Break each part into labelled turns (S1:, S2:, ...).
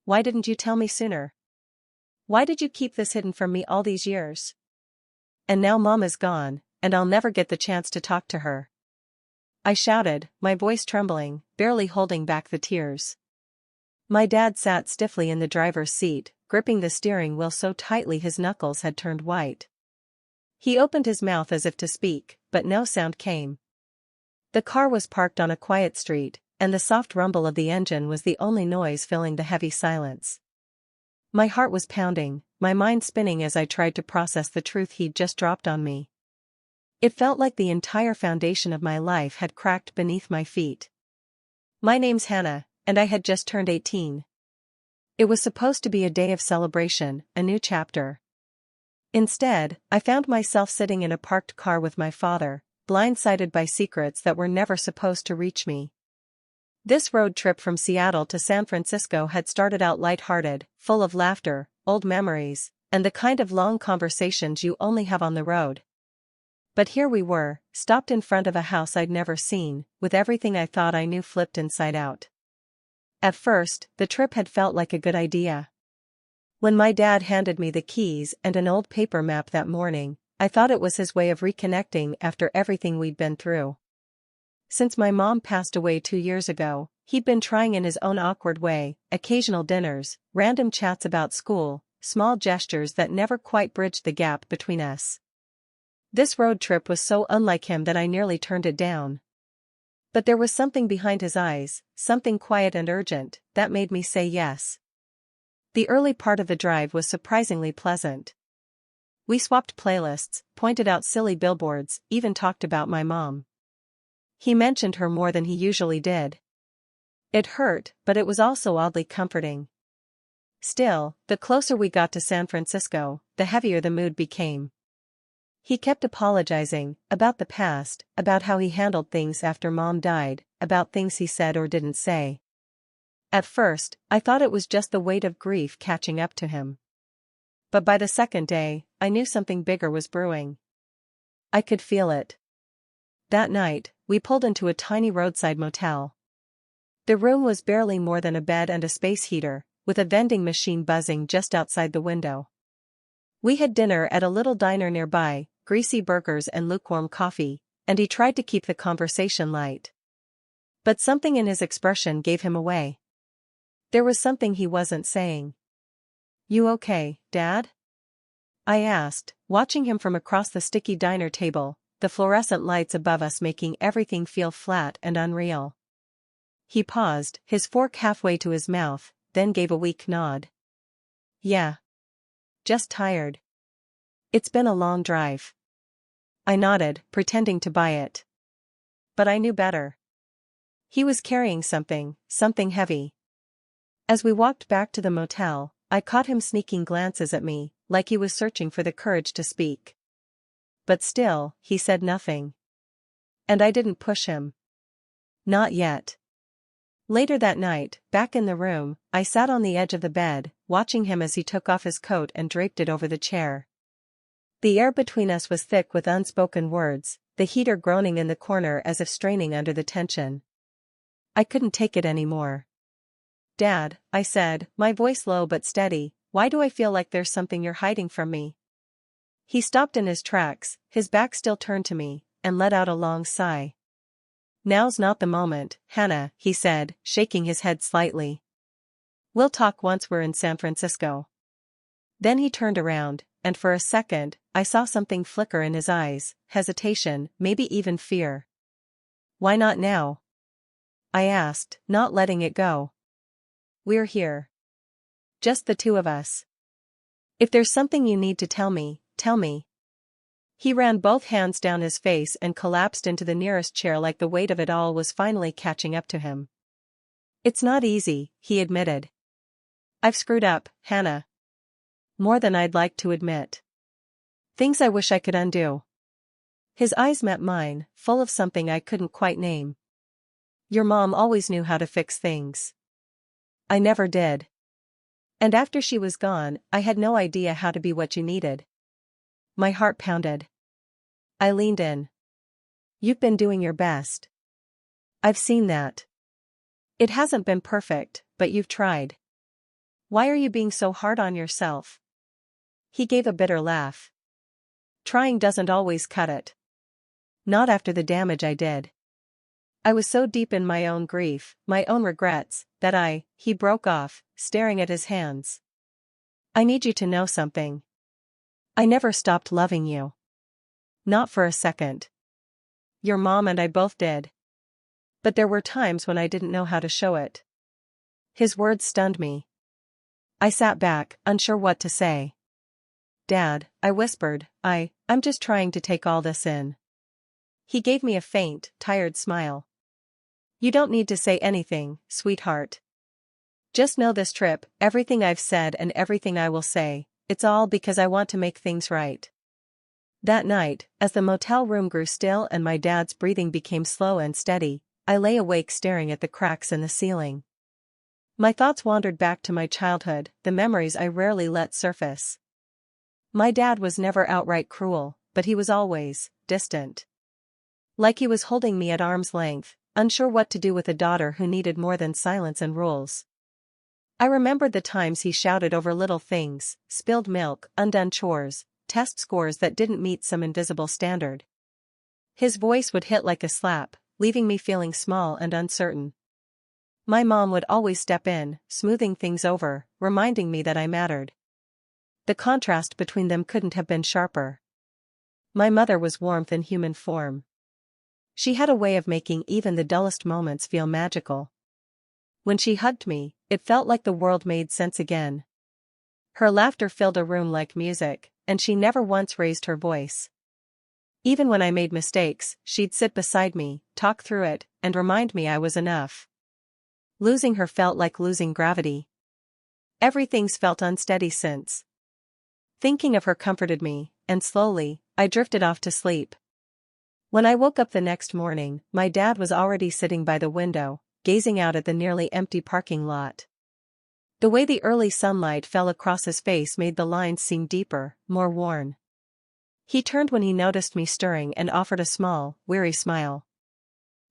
S1: why didn't you tell me sooner? Why did you keep this hidden from me all these years? And now Mom is gone, and I'll never get the chance to talk to her. I shouted, my voice trembling, barely holding back the tears. My dad sat stiffly in the driver's seat, gripping the steering wheel so tightly his knuckles had turned white. He opened his mouth as if to speak, but no sound came. The car was parked on a quiet street, and the soft rumble of the engine was the only noise filling the heavy silence. My heart was pounding, my mind spinning as I tried to process the truth he'd just dropped on me. It felt like the entire foundation of my life had cracked beneath my feet. My name's Hannah, and I had just turned 18. It was supposed to be a day of celebration, a new chapter. Instead, I found myself sitting in a parked car with my father, blindsided by secrets that were never supposed to reach me. This road trip from Seattle to San Francisco had started out lighthearted, full of laughter, old memories, and the kind of long conversations you only have on the road. But here we were, stopped in front of a house I'd never seen, with everything I thought I knew flipped inside out. At first, the trip had felt like a good idea. When my dad handed me the keys and an old paper map that morning, I thought it was his way of reconnecting after everything we'd been through. Since my mom passed away 2 years ago, he'd been trying in his own awkward way, occasional dinners, random chats about school, small gestures that never quite bridged the gap between us. This road trip was so unlike him that I nearly turned it down. But there was something behind his eyes, something quiet and urgent, that made me say yes. The early part of the drive was surprisingly pleasant. We swapped playlists, pointed out silly billboards, even talked about my mom. He mentioned her more than he usually did. It hurt, but it was also oddly comforting. Still, the closer we got to San Francisco, the heavier the mood became. He kept apologizing, about the past, about how he handled things after Mom died, about things he said or didn't say. At first, I thought it was just the weight of grief catching up to him. But by the second day, I knew something bigger was brewing. I could feel it. That night, we pulled into a tiny roadside motel. The room was barely more than a bed and a space heater, with a vending machine buzzing just outside the window. We had dinner at a little diner nearby, greasy burgers and lukewarm coffee, and he tried to keep the conversation light. But something in his expression gave him away. There was something he wasn't saying. "You okay, Dad?" I asked, watching him from across the sticky diner table, the fluorescent lights above us making everything feel flat and unreal. He paused, his fork halfway to his mouth, then gave a weak nod. "Yeah. Just tired. It's been a long drive." I nodded, pretending to buy it. But I knew better. He was carrying something heavy. As we walked back to the motel, I caught him sneaking glances at me, like he was searching for the courage to speak. But still, he said nothing. And I didn't push him. Not yet. Later that night, back in the room, I sat on the edge of the bed, watching him as he took off his coat and draped it over the chair. The air between us was thick with unspoken words, the heater groaning in the corner as if straining under the tension. I couldn't take it anymore. "Dad," I said, my voice low but steady, "why do I feel like there's something you're hiding from me?" He stopped in his tracks, his back still turned to me, and let out a long sigh. "Now's not the moment, Hannah," he said, shaking his head slightly. "We'll talk once we're in San Francisco." Then he turned around, and for a second, I saw something flicker in his eyes, hesitation, maybe even fear. "Why not now?" I asked, not letting it go. "We're here. Just the two of us. If there's something you need to tell me, tell me." He ran both hands down his face and collapsed into the nearest chair like the weight of it all was finally catching up to him. "It's not easy," he admitted. "I've screwed up, Hannah. More than I'd like to admit. Things I wish I could undo." His eyes met mine, full of something I couldn't quite name. "Your mom always knew how to fix things. I never did. And after she was gone, I had no idea how to be what you needed." My heart pounded. I leaned in. "You've been doing your best. I've seen that. It hasn't been perfect, but you've tried." Why are you being so hard on yourself? He gave a bitter laugh. Trying doesn't always cut it. Not after the damage I did. I was so deep in my own grief, my own regrets, that he broke off, staring at his hands. I need you to know something. I never stopped loving you. Not for a second. Your mom and I both did. But there were times when I didn't know how to show it. His words stunned me. I sat back, unsure what to say. Dad, I whispered, I'm just trying to take all this in. He gave me a faint, tired smile. You don't need to say anything, sweetheart. Just know this trip, everything I've said and everything I will say, it's all because I want to make things right. That night, as the motel room grew still and my dad's breathing became slow and steady, I lay awake staring at the cracks in the ceiling. My thoughts wandered back to my childhood, the memories I rarely let surface. My dad was never outright cruel, but he was always distant. Like he was holding me at arm's length, unsure what to do with a daughter who needed more than silence and rules. I remembered the times he shouted over little things, spilled milk, undone chores, test scores that didn't meet some invisible standard. His voice would hit like a slap, leaving me feeling small and uncertain. My mom would always step in, smoothing things over, reminding me that I mattered. The contrast between them couldn't have been sharper. My mother was warmth in human form. She had a way of making even the dullest moments feel magical. When she hugged me, it felt like the world made sense again. Her laughter filled a room like music, and she never once raised her voice. Even when I made mistakes, she'd sit beside me, talk through it, and remind me I was enough. Losing her felt like losing gravity. Everything's felt unsteady since. Thinking of her comforted me, and slowly, I drifted off to sleep. When I woke up the next morning, my dad was already sitting by the window, gazing out at the nearly empty parking lot. The way the early sunlight fell across his face made the lines seem deeper, more worn. He turned when he noticed me stirring and offered a small, weary smile.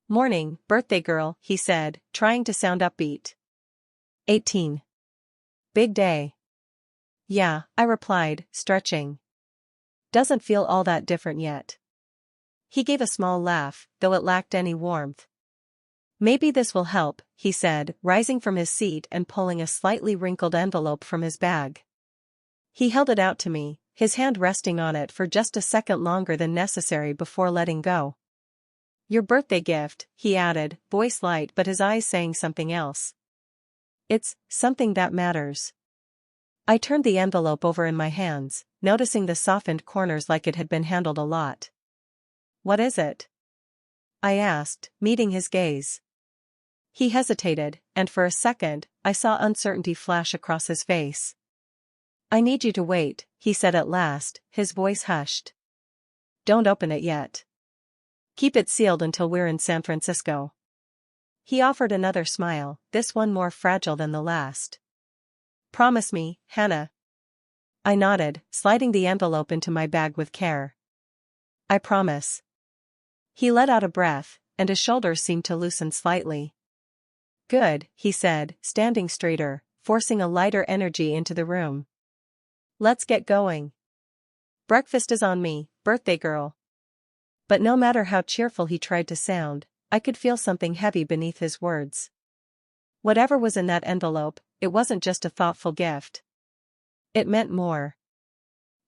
S1: Morning, birthday girl, he said, trying to sound upbeat. 18. Big day. Yeah, I replied, stretching. Doesn't feel all that different yet. He gave a small laugh, though it lacked any warmth. Maybe this will help, he said, rising from his seat and pulling a slightly wrinkled envelope from his bag. He held it out to me, his hand resting on it for just a second longer than necessary before letting go. Your birthday gift, he added, voice light but his eyes saying something else. It's something that matters. I turned the envelope over in my hands, noticing the softened corners like it had been handled a lot. What is it? I asked, meeting his gaze. He hesitated, and for a second, I saw uncertainty flash across his face. I need you to wait, he said at last, his voice hushed. Don't open it yet. Keep it sealed until we're in San Francisco. He offered another smile, this one more fragile than the last. Promise me, Hannah. I nodded, sliding the envelope into my bag with care. I promise. He let out a breath, and his shoulders seemed to loosen slightly. Good, he said, standing straighter, forcing a lighter energy into the room. Let's get going. Breakfast is on me, birthday girl. But no matter how cheerful he tried to sound, I could feel something heavy beneath his words. Whatever was in that envelope, it wasn't just a thoughtful gift. It meant more.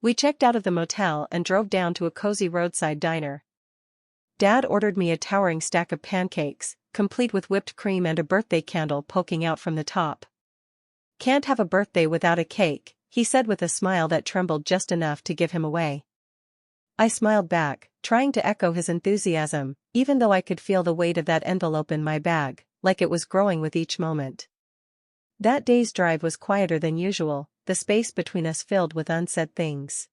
S1: We checked out of the motel and drove down to a cozy roadside diner. Dad ordered me a towering stack of pancakes, complete with whipped cream and a birthday candle poking out from the top. Can't have a birthday without a cake, he said with a smile that trembled just enough to give him away. I smiled back, trying to echo his enthusiasm, even though I could feel the weight of that envelope in my bag, like it was growing with each moment. That day's drive was quieter than usual, the space between us filled with unsaid things.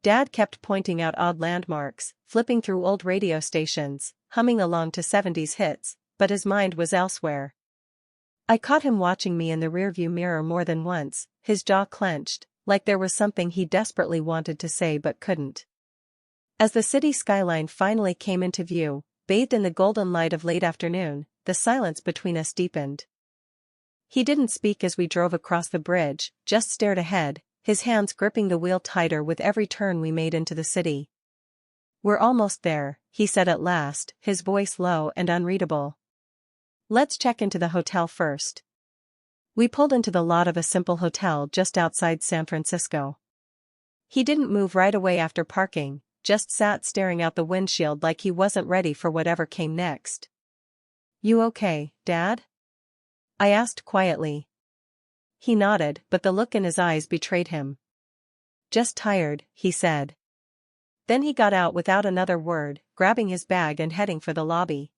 S1: Dad kept pointing out odd landmarks, flipping through old radio stations, humming along to 70s hits, but his mind was elsewhere. I caught him watching me in the rearview mirror more than once, his jaw clenched, like there was something he desperately wanted to say but couldn't. As the city skyline finally came into view, bathed in the golden light of late afternoon, the silence between us deepened. He didn't speak as we drove across the bridge, just stared ahead, his hands gripping the wheel tighter with every turn we made into the city. "We're almost there," he said at last, his voice low and unreadable. "Let's check into the hotel first." We pulled into the lot of a simple hotel just outside San Francisco. He didn't move right away after parking, just sat staring out the windshield like he wasn't ready for whatever came next. "You okay, Dad?" I asked quietly. He nodded, but the look in his eyes betrayed him. "Just tired," he said. Then he got out without another word, grabbing his bag and heading for the lobby.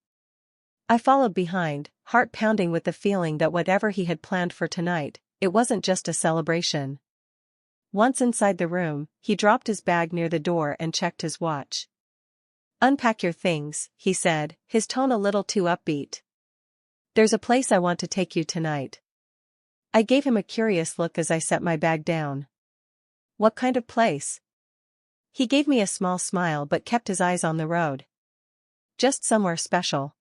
S1: I followed behind, heart pounding with the feeling that whatever he had planned for tonight, it wasn't just a celebration. Once inside the room, he dropped his bag near the door and checked his watch. "Unpack your things," he said, his tone a little too upbeat. "There's a place I want to take you tonight." I gave him a curious look as I set my bag down. "What kind of place?" He gave me a small smile but kept his eyes on the road. "Just somewhere special.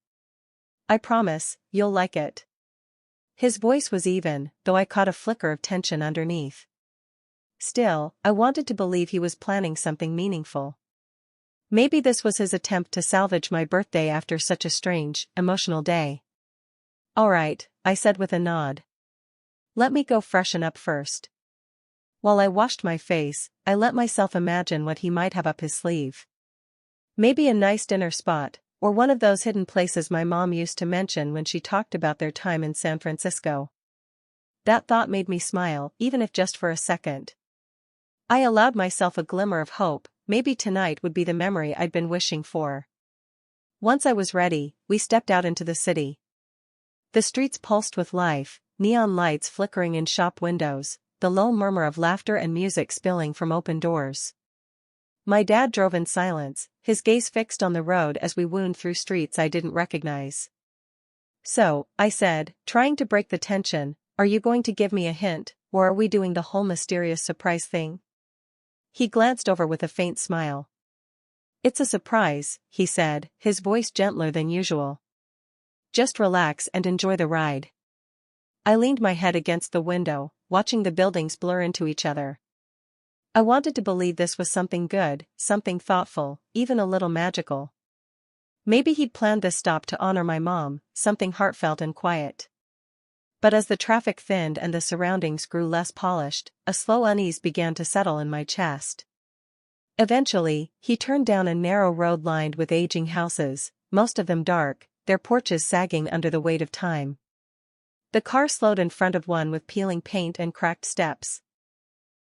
S1: I promise, you'll like it." His voice was even, though I caught a flicker of tension underneath. Still, I wanted to believe he was planning something meaningful. Maybe this was his attempt to salvage my birthday after such a strange, emotional day. "All right," I said with a nod. "Let me go freshen up first." While I washed my face, I let myself imagine what he might have up his sleeve. Maybe a nice dinner spot, or one of those hidden places my mom used to mention when she talked about their time in San Francisco. That thought made me smile, even if just for a second. I allowed myself a glimmer of hope, maybe tonight would be the memory I'd been wishing for. Once I was ready, we stepped out into the city. The streets pulsed with life, neon lights flickering in shop windows, the low murmur of laughter and music spilling from open doors. My dad drove in silence, his gaze fixed on the road as we wound through streets I didn't recognize. "So," I said, trying to break the tension, "are you going to give me a hint, or are we doing the whole mysterious surprise thing?" He glanced over with a faint smile. "It's a surprise," he said, his voice gentler than usual. "Just relax and enjoy the ride." I leaned my head against the window, watching the buildings blur into each other. I wanted to believe this was something good, something thoughtful, even a little magical. Maybe he'd planned this stop to honor my mom, something heartfelt and quiet. But as the traffic thinned and the surroundings grew less polished, a slow unease began to settle in my chest. Eventually, he turned down a narrow road lined with aging houses, most of them dark, their porches sagging under the weight of time. The car slowed in front of one with peeling paint and cracked steps.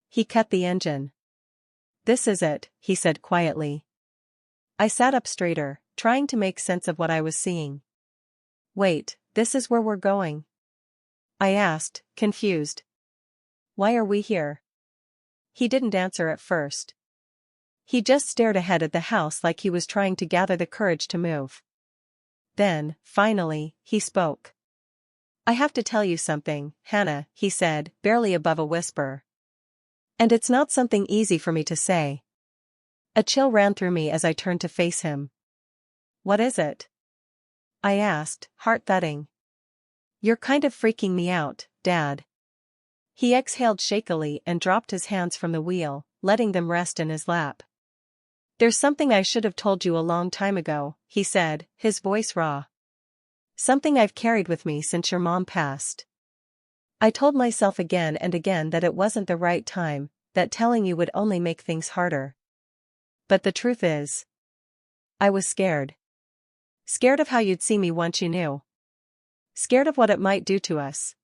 S1: He cut the engine. "This is it," he said quietly. I sat up straighter, trying to make sense of what I was seeing. "Wait, this is where we're going?" I asked, confused. "Why are we here?" He didn't answer at first. He just stared ahead at the house like he was trying to gather the courage to move. Then, finally, he spoke. "I have to tell you something, Hannah," he said, barely above a whisper. "And it's not something easy for me to say." A chill ran through me as I turned to face him. "What is it?" I asked, heart thudding. "You're kind of freaking me out, Dad." He exhaled shakily and dropped his hands from the wheel, letting them rest in his lap. "There's something I should have told you a long time ago," he said, his voice raw. "Something I've carried with me since your mom passed. I told myself again and again that it wasn't the right time, that telling you would only make things harder. But the truth is, I was scared. Scared of how you'd see me once you knew. Scared of what it might do to us."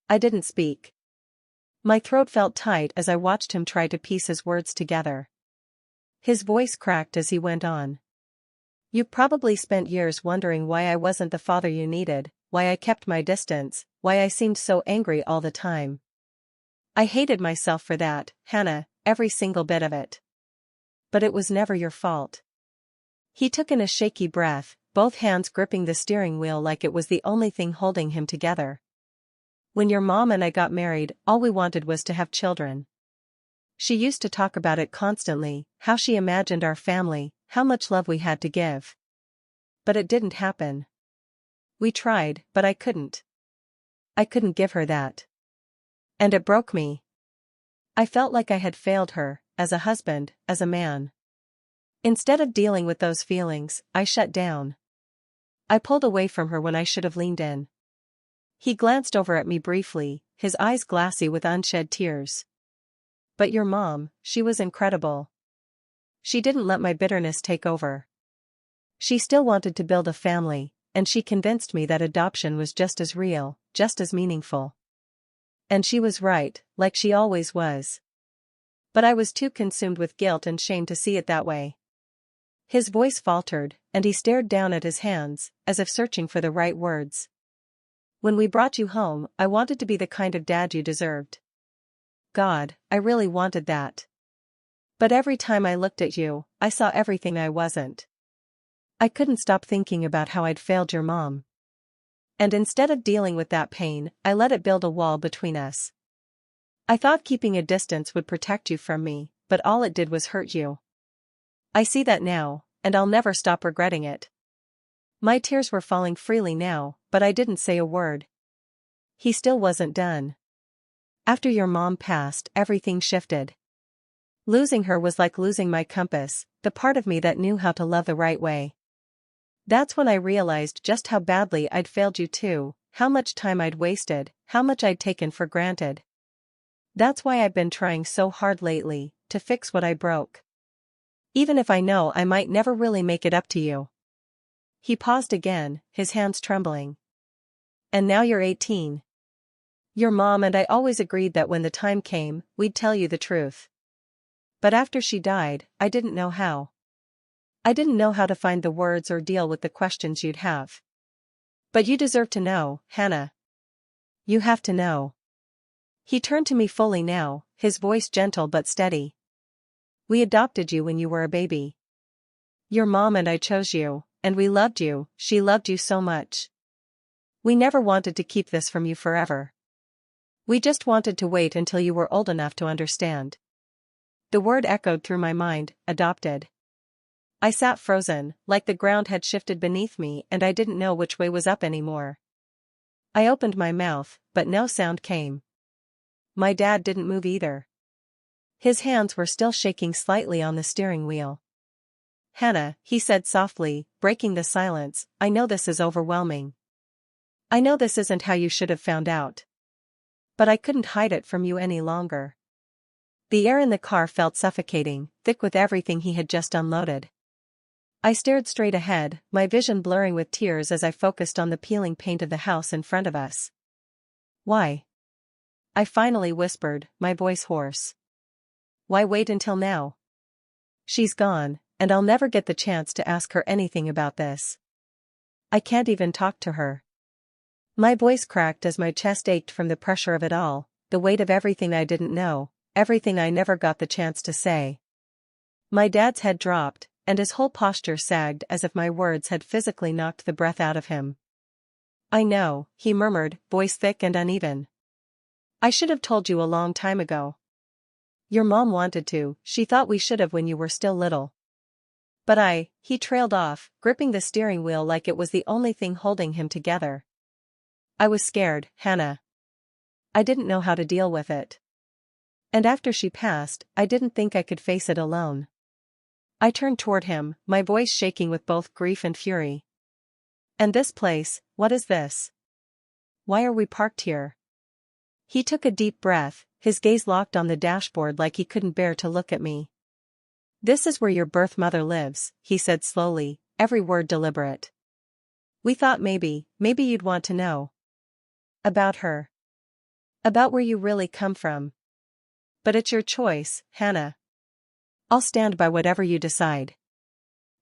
S1: I didn't speak. My throat felt tight as I watched him try to piece his words together. His voice cracked as he went on. "You probably spent years wondering why I wasn't the father you needed, why I kept my distance, why I seemed so angry all the time. I hated myself for that, Hannah, every single bit of it. But it was never your fault." He took in a shaky breath, both hands gripping the steering wheel like it was the only thing holding him together. "When your mom and I got married, all we wanted was to have children. She used to talk about it constantly, how she imagined our family, how much love we had to give. But it didn't happen. We tried, but I couldn't. I couldn't give her that. And it broke me. I felt like I had failed her, as a husband, as a man. Instead of dealing with those feelings, I shut down. I pulled away from her when I should have leaned in. He glanced over at me briefly, his eyes glassy with unshed tears. But your mom, she was incredible. She didn't let my bitterness take over. She still wanted to build a family, and she convinced me that adoption was just as real, just as meaningful. And she was right, like she always was. But I was too consumed with guilt and shame to see it that way. His voice faltered, and he stared down at his hands, as if searching for the right words. When we brought you home, I wanted to be the kind of dad you deserved. God, I really wanted that. But every time I looked at you, I saw everything I wasn't. I couldn't stop thinking about how I'd failed your mom. And instead of dealing with that pain, I let it build a wall between us. I thought keeping a distance would protect you from me, but all it did was hurt you. I see that now, and I'll never stop regretting it. My tears were falling freely now, but I didn't say a word. He still wasn't done. After your mom passed, everything shifted. Losing her was like losing my compass, the part of me that knew how to love the right way. That's when I realized just how badly I'd failed you too, how much time I'd wasted, how much I'd taken for granted. That's why I've been trying so hard lately, to fix what I broke. Even if I know I might never really make it up to you. He paused again, his hands trembling. And now you're 18. Your mom and I always agreed that when the time came, we'd tell you the truth. But after she died, I didn't know how. I didn't know how to find the words or deal with the questions you'd have. But you deserve to know, Hannah. You have to know. He turned to me fully now, his voice gentle but steady. We adopted you when you were a baby. Your mom and I chose you, and we loved you, she loved you so much. We never wanted to keep this from you forever. We just wanted to wait until you were old enough to understand. The word echoed through my mind, adopted. I sat frozen, like the ground had shifted beneath me and I didn't know which way was up anymore. I opened my mouth, but no sound came. My dad didn't move either. His hands were still shaking slightly on the steering wheel. Hannah, he said softly, breaking the silence, I know this is overwhelming. I know this isn't how you should have found out. But I couldn't hide it from you any longer. The air in the car felt suffocating, thick with everything he had just unloaded. I stared straight ahead, my vision blurring with tears as I focused on the peeling paint of the house in front of us. Why? I finally whispered, my voice hoarse. Why wait until now? She's gone, and I'll never get the chance to ask her anything about this. I can't even talk to her. My voice cracked as my chest ached from the pressure of it all, the weight of everything I didn't know, everything I never got the chance to say. My dad's head dropped, and his whole posture sagged as if my words had physically knocked the breath out of him. I know, he murmured, voice thick and uneven. I should have told you a long time ago. Your mom wanted to, she thought we should have when you were still little. But he trailed off, gripping the steering wheel like it was the only thing holding him together. I was scared, Hannah. I didn't know how to deal with it. And after she passed, I didn't think I could face it alone. I turned toward him, my voice shaking with both grief and fury. And this place, what is this? Why are we parked here? He took a deep breath, his gaze locked on the dashboard like he couldn't bear to look at me. This is where your birth mother lives, he said slowly, every word deliberate. We thought maybe you'd want to know. About her. About where you really come from. But it's your choice, Hannah. I'll stand by whatever you decide.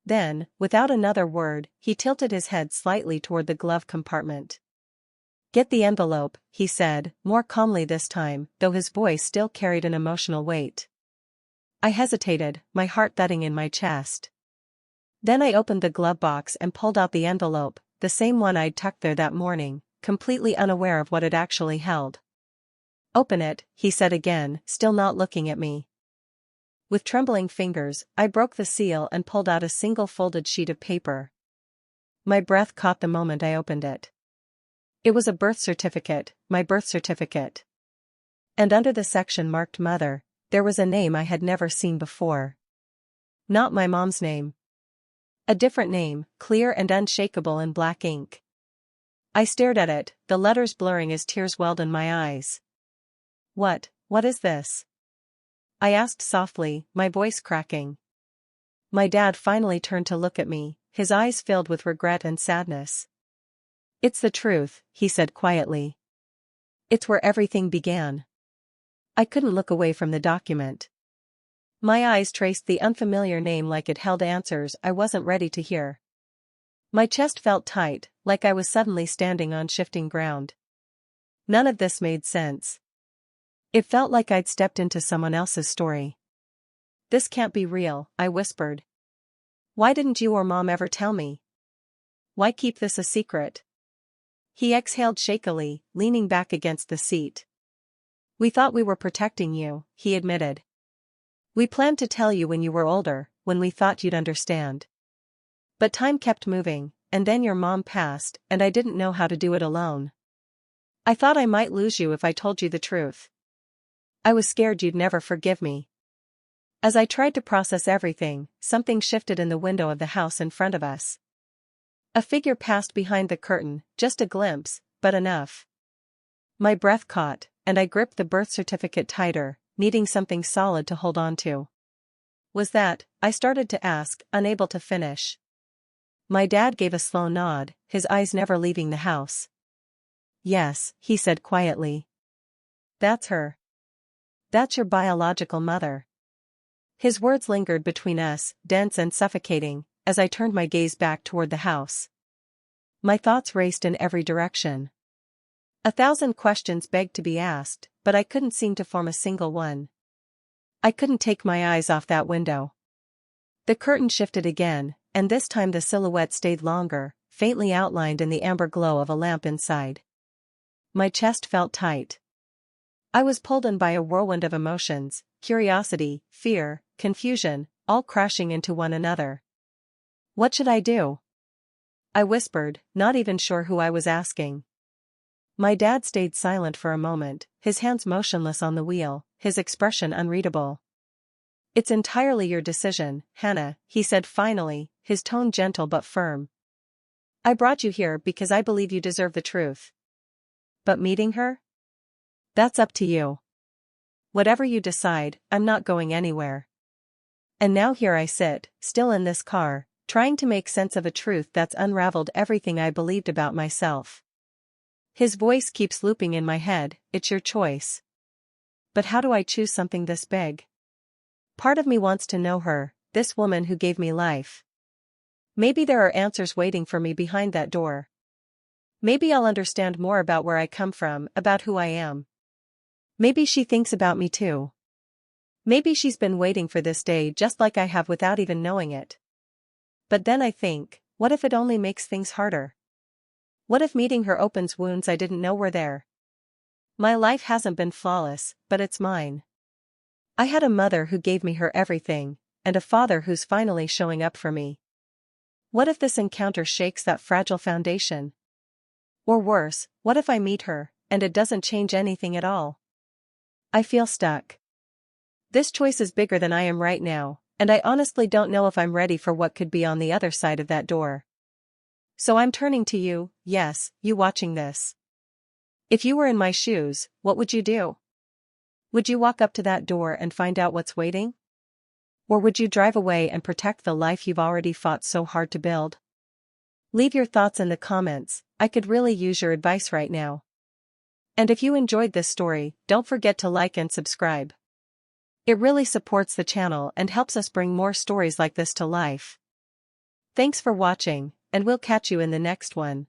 S1: Then, without another word, he tilted his head slightly toward the glove compartment. Get the envelope, he said, more calmly this time, though his voice still carried an emotional weight. I hesitated, my heart thudding in my chest. Then I opened the glove box and pulled out the envelope, the same one I'd tucked there that morning, completely unaware of what it actually held. Open it, he said again, still not looking at me. With trembling fingers, I broke the seal and pulled out a single folded sheet of paper. My breath caught the moment I opened it. It was a birth certificate, my birth certificate. And under the section marked mother, there was a name I had never seen before. Not my mom's name. A different name, clear and unshakable in black ink. I stared at it, the letters blurring as tears welled in my eyes. What is this? I asked softly, my voice cracking. My dad finally turned to look at me, his eyes filled with regret and sadness. It's the truth, he said quietly. It's where everything began. I couldn't look away from the document. My eyes traced the unfamiliar name like it held answers I wasn't ready to hear. My chest felt tight, like I was suddenly standing on shifting ground. None of this made sense. It felt like I'd stepped into someone else's story. This can't be real, I whispered. Why didn't you or Mom ever tell me? Why keep this a secret? He exhaled shakily, leaning back against the seat. We thought we were protecting you, he admitted. We planned to tell you when you were older, when we thought you'd understand. But time kept moving, and then your mom passed, and I didn't know how to do it alone. I thought I might lose you if I told you the truth. I was scared you'd never forgive me. As I tried to process everything, something shifted in the window of the house in front of us. A figure passed behind the curtain, just a glimpse, but enough. My breath caught, and I gripped the birth certificate tighter, needing something solid to hold on to. Was that, I started to ask, unable to finish. My dad gave a slow nod, his eyes never leaving the house. Yes, he said quietly. That's her. That's your biological mother. His words lingered between us, dense and suffocating, as I turned my gaze back toward the house. My thoughts raced in every direction. 1,000 questions begged to be asked, but I couldn't seem to form a single one. I couldn't take my eyes off that window. The curtain shifted again, and this time the silhouette stayed longer, faintly outlined in the amber glow of a lamp inside. My chest felt tight. I was pulled in by a whirlwind of emotions, curiosity, fear, confusion, all crashing into one another. What should I do? I whispered, not even sure who I was asking. My dad stayed silent for a moment, his hands motionless on the wheel, his expression unreadable. It's entirely your decision, Hannah, he said finally, his tone gentle but firm. I brought you here because I believe you deserve the truth. But meeting her? That's up to you. Whatever you decide, I'm not going anywhere. And now here I sit, still in this car, trying to make sense of a truth that's unraveled everything I believed about myself. His voice keeps looping in my head, it's your choice. But how do I choose something this big? Part of me wants to know her, this woman who gave me life. Maybe there are answers waiting for me behind that door. Maybe I'll understand more about where I come from, about who I am. Maybe she thinks about me too. Maybe she's been waiting for this day just like I have without even knowing it. But then I think, what if it only makes things harder? What if meeting her opens wounds I didn't know were there? My life hasn't been flawless, but it's mine. I had a mother who gave me her everything, and a father who's finally showing up for me. What if this encounter shakes that fragile foundation? Or worse, what if I meet her, and it doesn't change anything at all? I feel stuck. This choice is bigger than I am right now, and I honestly don't know if I'm ready for what could be on the other side of that door. So I'm turning to you, yes, you watching this. If you were in my shoes, what would you do? Would you walk up to that door and find out what's waiting? Or would you drive away and protect the life you've already fought so hard to build? Leave your thoughts in the comments, I could really use your advice right now. And if you enjoyed this story, don't forget to like and subscribe. It really supports the channel and helps us bring more stories like this to life. Thanks for watching, and we'll catch you in the next one.